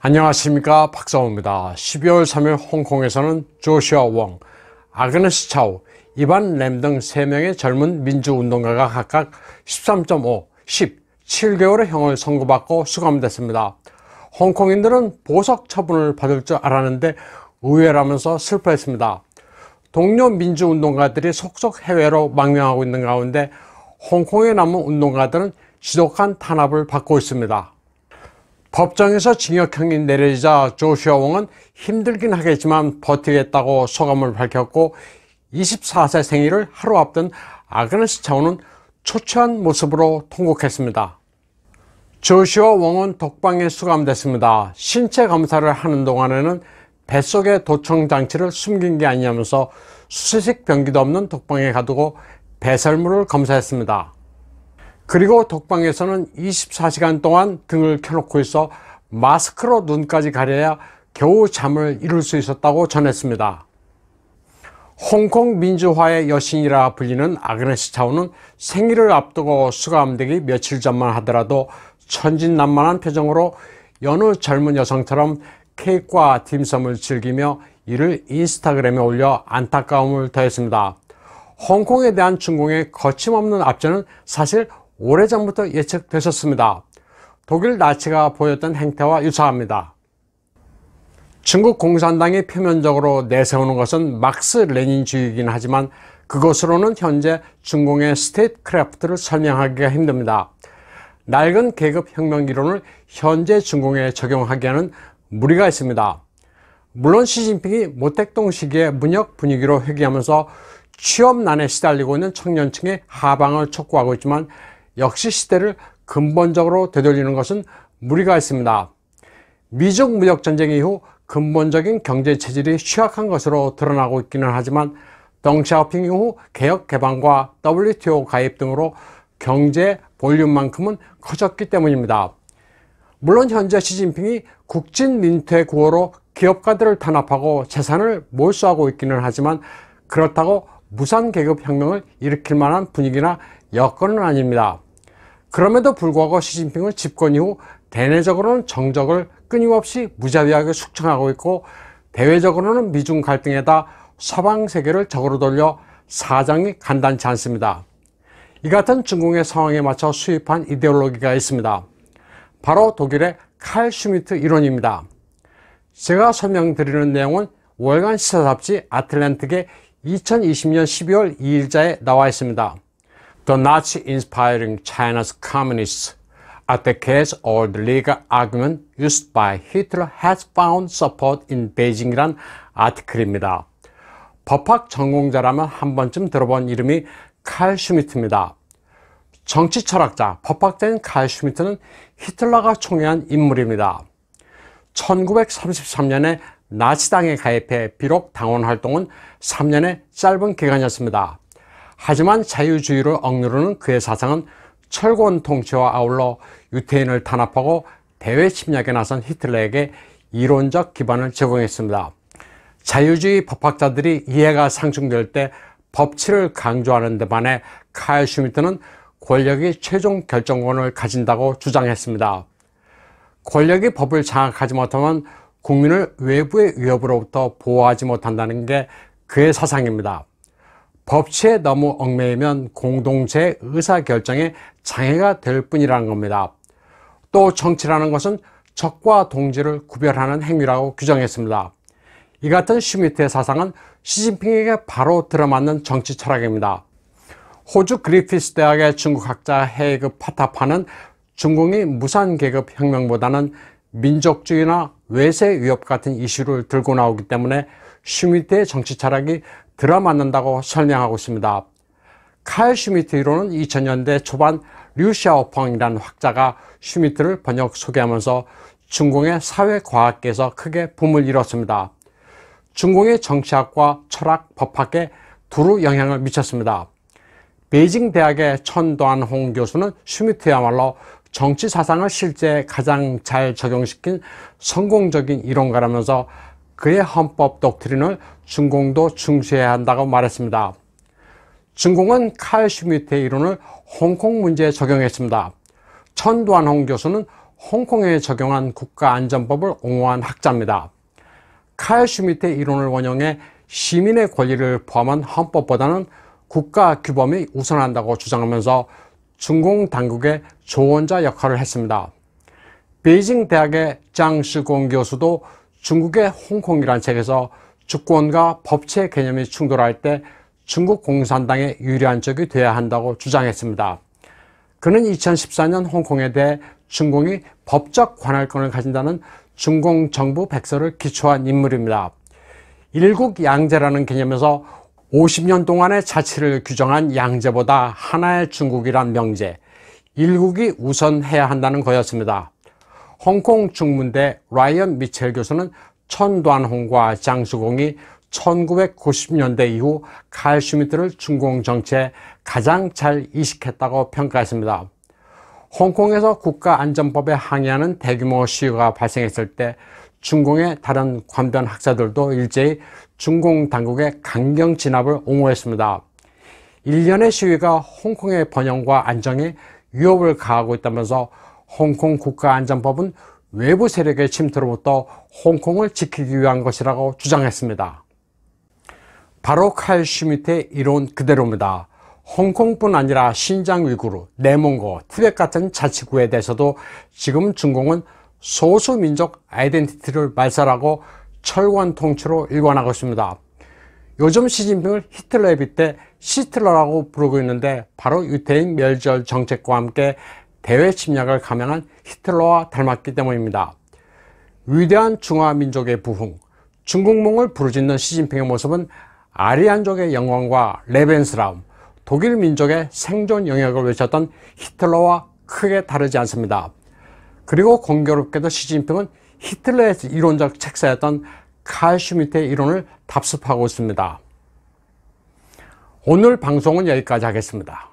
안녕하십니까, 박사호입니다. 12월 3일 홍콩에서는 조슈아 웡, 아그네스 차오, 이반 램 등 3명의 젊은 민주운동가가 각각 13.5, 10, 7개월의 형을 선고받고 수감됐습니다. 홍콩인들은 보석 처분을 받을 줄 알았는데 의외라면서 슬퍼했습니다. 동료 민주운동가들이 속속 해외로 망명하고 있는 가운데 홍콩에 남은 운동가들은 지독한 탄압을 받고 있습니다. 법정에서 징역형이 내려지자 조슈아 웡은 힘들긴 하겠지만 버티겠다고 소감을 밝혔고 24세 생일을 하루 앞둔 아그네스 차오는 초췌한 모습으로 통곡했습니다. 조슈아 웡은 독방에 수감됐습니다. 신체 검사를 하는 동안에는 뱃속에 도청 장치를 숨긴 게 아니냐면서 수세식 변기도 없는 독방에 가두고 배설물을 검사했습니다. 그리고 독방에서는 24시간 동안 등을 켜놓고 있어 마스크로 눈까지 가려야 겨우 잠을 이룰 수 있었다고 전했습니다. 홍콩 민주화의 여신이라 불리는 아그네스 차오는 생일을 앞두고 수감되기 며칠 전만 하더라도 천진난만한 표정으로 여느 젊은 여성처럼 케이크와 딤섬을 즐기며 이를 인스타그램에 올려 안타까움을 더했습니다. 홍콩에 대한 중공의 거침없는 압제는 사실 오래전부터 예측됐었습니다. 독일 나치가 보였던 행태와 유사합니다. 중국 공산당이 표면적으로 내세우는 것은 막스 레닌주의이긴 하지만 그것으로는 현재 중공의 스테이트크래프트를 설명하기가 힘듭니다. 낡은 계급혁명 이론을 현재 중공에 적용하기에는 무리가 있습니다. 물론 시진핑이 모택동 시기의 문혁 분위기로 회귀하면서 취업난에 시달리고 있는 청년층의 하방을 촉구하고 있지만 역시 시대를 근본적으로 되돌리는 것은 무리가 있습니다. 미중 무역전쟁 이후 근본적인 경제체질이 취약한 것으로 드러나고 있기는 하지만 덩샤오핑 이후 개혁 개방과 WTO 가입 등으로 경제 볼륨만큼은 커졌기 때문입니다. 물론 현재 시진핑이 국진 민퇴 구호로 기업가들을 탄압하고 재산을 몰수하고 있기는 하지만 그렇다고 무산계급혁명을 일으킬 만한 분위기나 여건은 아닙니다. 그럼에도 불구하고 시진핑은 집권 이후 대내적으로는 정적을 끊임없이 무자비하게 숙청하고 있고 대외적으로는 미중 갈등에다 서방 세계를 적으로 돌려 사정이 간단치 않습니다. 이 같은 중공의 상황에 맞춰 수입한 이데올로기가 있습니다. 바로 독일의 칼 슈미트 이론입니다. 제가 설명드리는 내용은 월간 시사 잡지 아틀랜틱의 2020년 12월 2일자에 나와 있습니다. The Nazi inspiring China's communists at the case or the legal argument used by Hitler has found support in Beijing이란 아티클입니다. 법학 전공자라면 한 번쯤 들어본 이름이 칼 슈미트입니다. 정치 철학자, 법학자인 칼 슈미트는 히틀러가 총애한 인물입니다. 1933년에 나치당에 가입해 비록 당원 활동은 3년의 짧은 기간이었습니다. 하지만 자유주의를 억누르는 그의 사상은 철권 통치와 아울러 유태인을 탄압하고 대외 침략에 나선 히틀러에게 이론적 기반을 제공했습니다. 자유주의 법학자들이 이해가 상충될 때 법치를 강조하는 데 반해 칼 슈미트는 권력이 최종 결정권을 가진다고 주장했습니다. 권력이 법을 장악하지 못하면 국민을 외부의 위협으로부터 보호하지 못한다는 게 그의 사상입니다. 법치에 너무 얽매이면 공동체의 의사결정에 장애가 될 뿐이라는 겁니다. 또 정치라는 것은 적과 동지를 구별하는 행위라고 규정했습니다. 이 같은 슈미트의 사상은 시진핑에게 바로 들어맞는 정치 철학입니다. 호주 그리피스 대학의 중국학자 헤이그 파타파는 중공이 무산계급 혁명보다는 민족주의나 외세 위협 같은 이슈를 들고 나오기 때문에 슈미트의 정치 철학이 들어맞는다고 설명하고 있습니다. 칼 슈미트 이론은 2000년대 초반 류샤오펑이라는 학자가 슈미트를 번역 소개하면서 중공의 사회과학계에서 크게 붐을 이뤘습니다. 중공의 정치학과 철학, 법학에 두루 영향을 미쳤습니다. 베이징 대학의 천도안홍 교수는 슈미트야말로 정치 사상을 실제에 가장 잘 적용시킨 성공적인 이론가라면서 그의 헌법 독트린을 중공도 중시해야 한다고 말했습니다. 중공은 칼 슈미트의 이론을 홍콩 문제에 적용했습니다. 천도안홍 교수는 홍콩에 적용한 국가안전법을 옹호한 학자입니다. 칼 슈미트의 이론을 원용해 시민의 권리를 포함한 헌법보다는 국가 규범이 우선한다고 주장하면서 중공 당국의 조언자 역할을 했습니다. 베이징 대학의 장시공 교수도 중국의 홍콩이란 책에서 주권과 법치의 개념이 충돌할 때 중국 공산당에 유리한 쪽이 돼야 한다고 주장했습니다. 그는 2014년 홍콩에 대해 중공이 법적 관할권을 가진다는 중공 정부 백서를 기초한 인물입니다. 일국양제라는 개념에서 50년 동안의 자치를 규정한 양제보다 하나의 중국이란 명제, 일국이 우선해야 한다는 거였습니다. 홍콩 중문대 라이언 미첼 교수는 천đoàn 홍과 장시공이 1990년대 이후 칼 슈미트를 중공 정치에 가장 잘 이식했다고 평가했습니다. 홍콩에서 국가안전법에 항의하는 대규모 시위가 발생했을 때 중공의 다른 관변 학자들도 일제히 중공 당국의 강경 진압을 옹호했습니다. 일련의 시위가 홍콩의 번영과 안정에 위협을 가하고 있다면서 홍콩 국가안전법은 외부 세력의 침투로부터 홍콩을 지키기 위한 것이라고 주장했습니다. 바로 칼 슈미트의 이론 그대로입니다. 홍콩뿐 아니라 신장 위구르, 내몽고, 티벳 같은 자치구에 대해서도 지금 중공은 소수민족 아이덴티티를 말살하고 철권 통치로 일관하고 있습니다. 요즘 시진핑을 히틀러에 빗대 시틀러라고 부르고 있는데 바로 유태인 멸절 정책과 함께 대외 침략을 감행한 히틀러와 닮았기 때문입니다. 위대한 중화민족의 부흥, 중국몽을 부르짖는 시진핑의 모습은 아리안족의 영광과 레벤스라움, 독일 민족의 생존 영역을 외쳤던 히틀러와 크게 다르지 않습니다. 그리고 공교롭게도 시진핑은 히틀러의 이론적 책사였던 칼 슈미트의 이론을 답습하고 있습니다. 오늘 방송은 여기까지 하겠습니다.